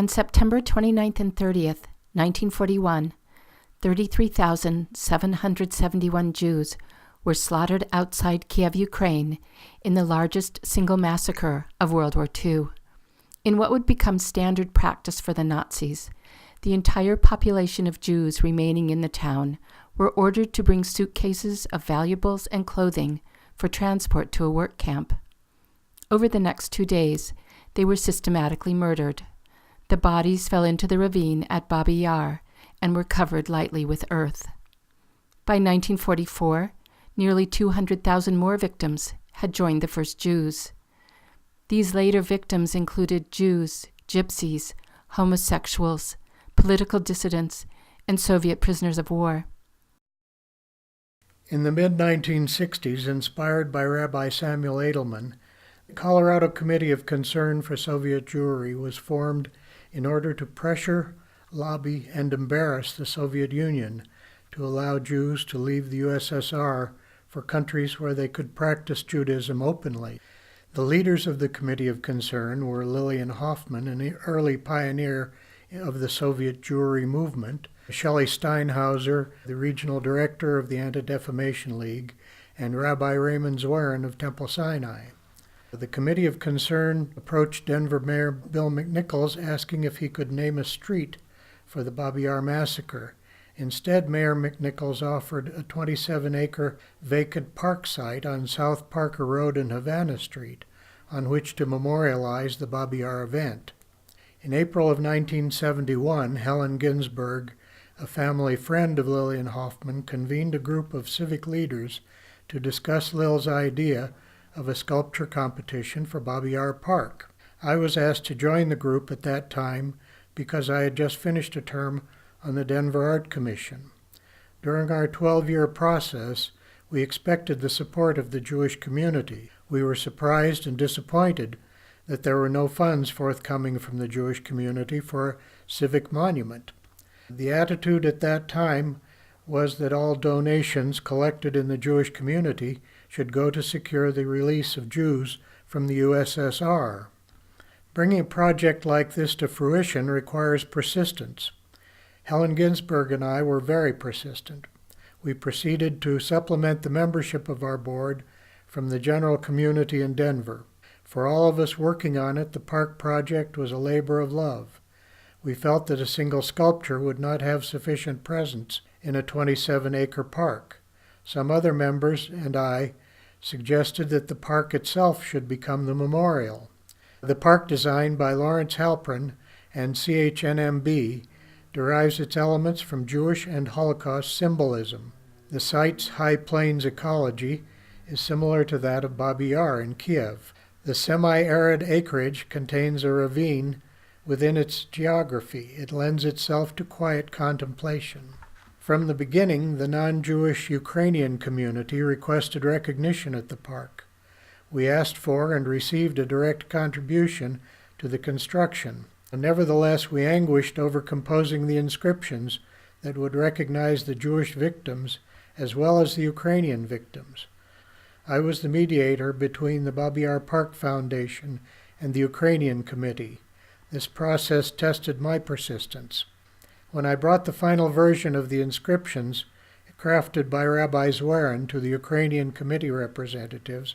On September 29th and 30th, 1941, 33,771 Jews were slaughtered outside Kiev, Ukraine, in the largest single massacre of World War II. In what would become standard practice for the Nazis, the entire population of Jews remaining in the town were ordered to bring suitcases of valuables and clothing for transport to a work camp. Over the next 2 days, they were systematically murdered. The bodies fell into the ravine at Babi Yar and were covered lightly with earth. By 1944, nearly 200,000 more victims had joined the first Jews. These later victims included Jews, gypsies, homosexuals, political dissidents, and Soviet prisoners of war. In the mid-1960s, inspired by Rabbi Samuel Edelman, the Colorado Committee of Concern for Soviet Jewry was formed in order to pressure, lobby, and embarrass the Soviet Union to allow Jews to leave the USSR for countries where they could practice Judaism openly. The leaders of the Committee of Concern were Lillian Hoffman, an early pioneer of the Soviet Jewry movement, Shelley Steinhauser, the regional director of the Anti-Defamation League, and Rabbi Raymond Zwerin of Temple Sinai. The Committee of Concern approached Denver Mayor Bill McNichols asking if he could name a street for the Babi Yar massacre. Instead, Mayor McNichols offered a 27-acre vacant park site on South Parker Road and Havana Street, on which to memorialize the Babi Yar event. In April of 1971, Helen Ginsberg, a family friend of Lillian Hoffman, convened a group of civic leaders to discuss Lil's idea of a sculpture competition for Babi Yar Park. I was asked to join the group at that time because I had just finished a term on the Denver Art Commission. During our 12-year process, we expected the support of the Jewish community. We were surprised and disappointed that there were no funds forthcoming from the Jewish community for a civic monument. The attitude at that time was that all donations collected in the Jewish community should go to secure the release of Jews from the USSR. Bringing a project like this to fruition requires persistence. Helen Ginsberg and I were very persistent. We proceeded to supplement the membership of our board from the general community in Denver. For all of us working on it, the park project was a labor of love. We felt that a single sculpture would not have sufficient presence in a 27-acre park. Some other members and I suggested that the park itself should become the memorial. The park, designed by Lawrence Halprin and CHNMB, derives its elements from Jewish and Holocaust symbolism. The site's high plains ecology is similar to that of Babi Yar in Kiev. The semi-arid acreage contains a ravine within its geography. It lends itself to quiet contemplation. From the beginning, the non-Jewish Ukrainian community requested recognition at the park. We asked for and received a direct contribution to the construction. Nevertheless, we anguished over composing the inscriptions that would recognize the Jewish victims as well as the Ukrainian victims. I was the mediator between the Babi Yar Park Foundation and the Ukrainian Committee. This process tested my persistence. When I brought the final version of the inscriptions, crafted by Rabbi Zwerin, to the Ukrainian Committee representatives,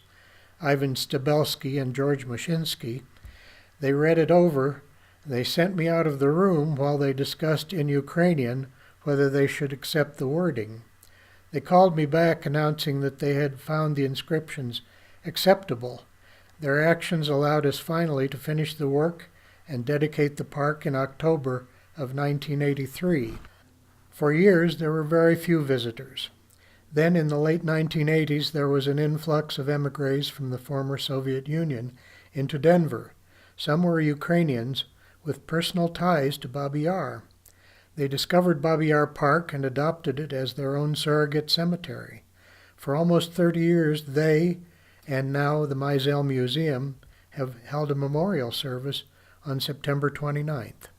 Ivan Stabelsky and George Mashinsky, they read it over. They sent me out of the room while they discussed in Ukrainian whether they should accept the wording. They called me back announcing that they had found the inscriptions acceptable. Their actions allowed us finally to finish the work and dedicate the park in October of 1983. For years, there were very few visitors. Then, in the late 1980s, there was an influx of émigrés from the former Soviet Union into Denver. Some were Ukrainians with personal ties to Babi Yar. They discovered Babi Yar Park and adopted it as their own surrogate cemetery. For almost 30 years, they, and now the Mizel Museum, have held a memorial service on September 29th.